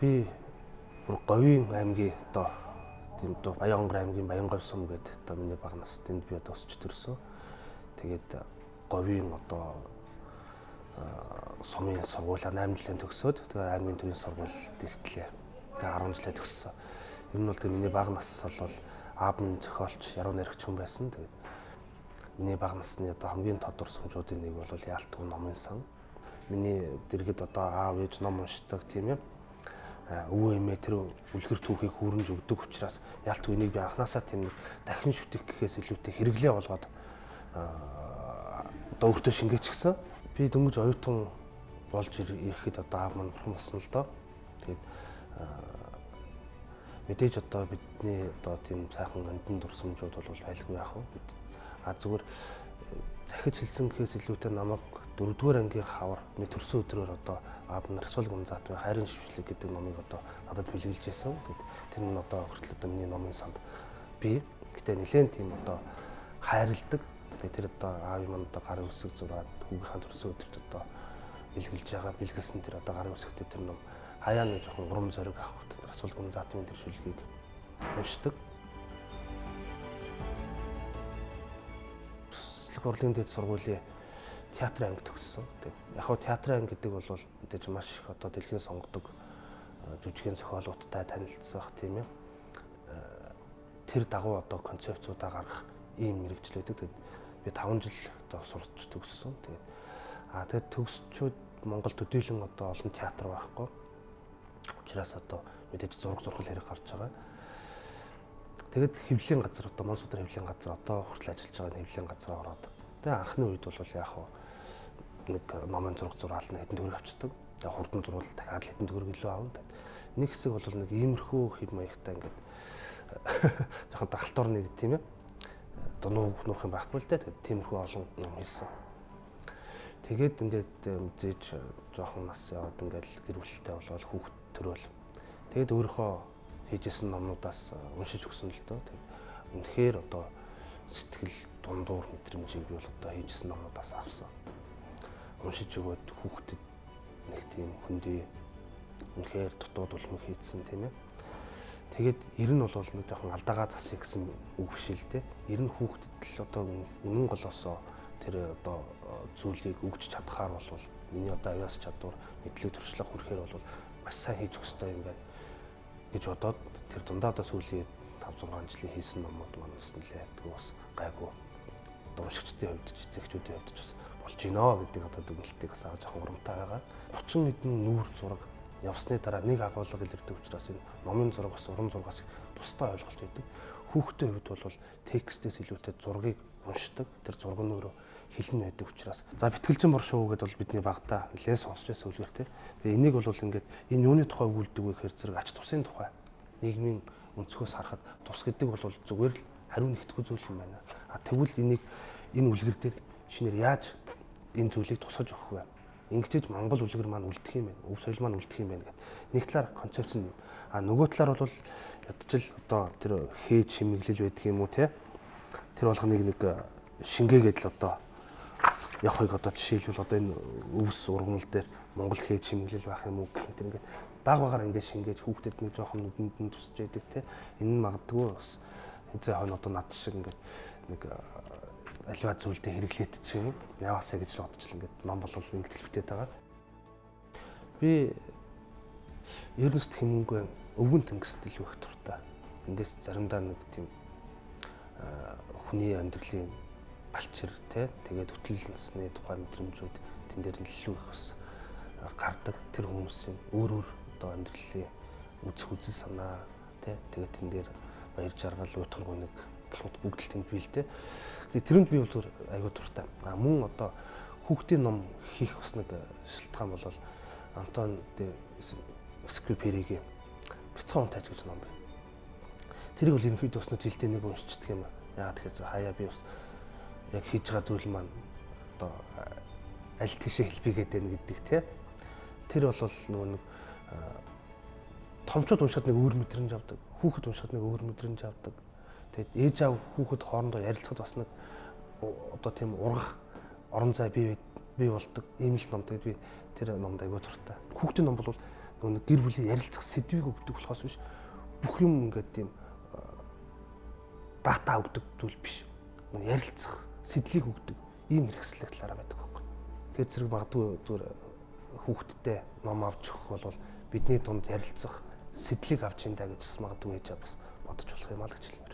Би бүр Говийн аймгийн одоо тийм одоо Баянгор аймгийн Баянговь сум гэдэг одоо миний бага наснд би одоо өсч төрсөн. Тэгээд Говийн одоо сумын сургуулаа 8 жилийн төгсөөд тэгээд аймгийн төвийн сургуульд иртлээ. Тэгээд 10 жилээ төгссөн. Энэ нь бол тэгээд миний бага нас бол аав минь зохиолч, яруу найрагч хүн байсан. Тэгээд миний бага насны одоо хамгийн тодор сумжуудын нэг бол Яалтгүй номын сан. Миний дэргэд одоо аав ээж ном уншдаг тийм юм. Өвөө эмээ тэр үлгэр түүхийг хүрэмж өгдөг учраас Яалтгүй энийг би анханасаа тийм нэг дахин шүтэх гэхээс илүүтэй хэрэглээ болгоод одоо өөртөө шингээчихсэн. Би дөнгөж оюутан болж ирэхэд одоо аав маань бурхан болсон л доо. Тэгээд мэдээж одоо бидний одоо тийм сайхан гандын дурсамжууд бол байлгүй яах вэ? Зүгээр захиж хэлсэн гэхээс илүүтэй намайг 4-р ангийн хавар миний төрсөн өдрөөр одоо аав нар Расул Гамзатны хайрын шившлэг гэдэг номыг одоо надад бэлгэлж ирсэн. Тэр нь одоо хүртэл одоо миний номын санд би гэтээ нэлээд тийм одоо хайрладаг. Тэгээд тэр одоо аавын маань одоо гарын үсэг зураад хүүгийнхаа төрсөн өдөрт одоо бэлгэлж байгаа бэлгэлсэн тэр одоо гарын үсэгтэй тэр ном хаяа нэг жоохон урам зориг авахт Расул Гамзатны тэр шүлгийг уншдаг. Урлагийн дэд сургуулийн театрын анги төгссөн. Яг хоо театрын анги гэдэг бол мэдээж маш их одоо дэлхийн сонгодог жүжигийн зохиолуудтай танилцсах тийм юм. Тэр дагуу одоо концепцуудаа гаргах ийм мэрэгчлүүдийг би 5 жил одоо сурч төгссөн. Тэгээд төгсчүүд Монгол төдийлөн одоо олон театр байхгүй. Учираас одоо мэдээж зураг зурхал хэрэг гарч байгаа. Тэгэд хэвлэлийн газар одоо Монсуудар хэвлэлийн газар одоо хүртэл ажиллаж байгаа хэвлэлийн газар ороод. Тэгээ анхны үед бол яг нэг номын зураг зураална хэдэн төгрөг авчдаг. Тэгээ хурдан зурвал дахиад хэдэн төгрөг илүү авна. Нэг хэсэг бол нэг иймэрхүү хэв маягтай ингээд жоохон дагалтор нэг тийм ээ. Одоо нуух юм байхгүй л дээ. Тэгээд тиймэрхүү олон ном хийсэн. Тэгээд ингээд мэдээж жоохон нас яваад ингээд гэр бүлтэй болоод хүүхд төрөөл. Тэгээд өөрийнхөө хийжсэн номнуудаас уншиж өгсөн л дөө. Тэгээд үнэхээр одоо сэтгэл дундуур мэдрэмжийг би бол одоо хийжсэн номнуудаас авсан. Уншиж өгөөд хүүхдэд нэг тийм хүндий үнэхээр дутууд улмыг хийдсэн тийм ээ. Тэгээд ер нь бол нэг жоохон алдаагаа засъя гэсэн үг биш л дээ. Ер нь хүүхдэд л одоо үнэн голоосоо тэр одоо зүйлийг өгч чадхаар бол миний одоо авяас чадвар мэдлэг туршлага хүрэхээр бол маш сайн хийж өгөх ёстой юм байна гэж бодоод тэр дундаа одоо сүүлийн 5-6 жилийн хийсэн номууд маань бас нэлээ тэгээ бас гайгүй одоо уншигчдын хувьд ч эцэгчүүдийн хувьд ч бас болж гинөө гэдэг одоо дүгнэлтийг бас аваад жоохон урамтай байгаа. 30 хэдэн нүүр зураг явсны дараа нэг агуулга илэрдэг учраас энэ номын зураг бас уран зургаас тусдаа ойлголт өгдөг. Хүүхдийн хувьд бол текстээс илүүтэй зургийг уншдаг. Тэр зураг нь өөрөө хэлэн байдаг учраас за битгэлжин бор шоу гэдээ бол бидний багтаа нэлээд сонсч байсан үлгэр те. Тэгээ энийг бол ингээд энэ юуны тухай өгүүлдэг вэ гэхээр зэрэг ач тусын тухай нийгмийн өнцгөөс харахад тус гэдэг бол зүгээр л хариу нэгтгэх зүйл юм байна. Тэгвэл энийг энэ үлгэр дээр шинээр яаж энэ зүйлийг тусгаж өгөх вэ? Ингэж Монгол үлгэр маань үлдэх юм байна. Өв соёл маань үлдэх юм байна гэдэг. Нэг талаар концепц нь нөгөө талаар бол ядчил одоо тэр хээж шимэглэл байдаг юм уу те? Тэр болгоныг нэг шингээгээд л одоо явахыг одоо жишээлбэл одоо энэ өвс ургамал дээр Монгол хээж шимэглэл байх юм уу гэх мэт ингээд баг багаар ингээд шингээж хүүхдэд нэг жоохон нүдэнд нь тусч яадаг те. Энэ нь магадгүй бас хязээ хойно одоо над шиг ингээд нэг альва зүйлдээ хэрэглээд чинь яваасаа гэж бодож л ингээд ном болол ингээд хэлбэтэд байгаа. Би Эрнест Хемингуэй өвгөн тэнгист илүү их дуртай. Эндээс заримдаа нэг тийм хүний амьдралын балчир те тэгээд хөтлөл насны тухай мэдрэмжүүд тэн дээр илүү их бас гардаг. Тэр хүмүүсийн өөр одоо амьдралын үзэх үзэл санаа те тэгээд тэн дээр баяр жаргал уйтгар гүнэг гэх мэт бүгд л тэнд бий л те. Тэгээд тэрэнд би бол зүгээр аягүй дуртай. Мөн одоо хүүхдийн ном хийх бас нэг шалтгаан бол Антон де Экзюперигийн Бяцхан унтаач гэж ном байна. Тэрийг бол ерөнхийдөө бас нэг жилдээ нэг уншчихдаг юм. Яагаад тэгэхээр хаяа би бас яг хийж байгаа зүйл маань одоо аль тийшээ хэлбигээд байна гэдэг тий. Тэр бол нөгөө нэг томчууд уншаад нэг өөр мэдрэмж авдаг. Хүүхэд уншаад нэг өөр мэдрэмж авдаг. Тэгээд ээж аав хүүхэд хоорондоо ярилцахад бас нэг одоо тийм ургах орон зай бий болдог. Ийм л ном. Тэгээд би тэр номд аягүй дуртай. Хүүхдийн ном бол нөгөө гэр бүлийн ярилцах сэдвийг өгдөг болохоос биш бүх юм ингээд тийм дата өгдөг зүйл биш. Ярилцах сэдлийг өгдөг ийм хэрэгслэх талаараа байдаг байхгүй. Тэгээд зэрэг магадгүй зүгээр хүүхдтэй ном авч өгөх бол бидний дунд ярилцах сэдлийг авч ин даа гэж магадгүй ээж бас бодож болох юм аа л гэж хэлмээр.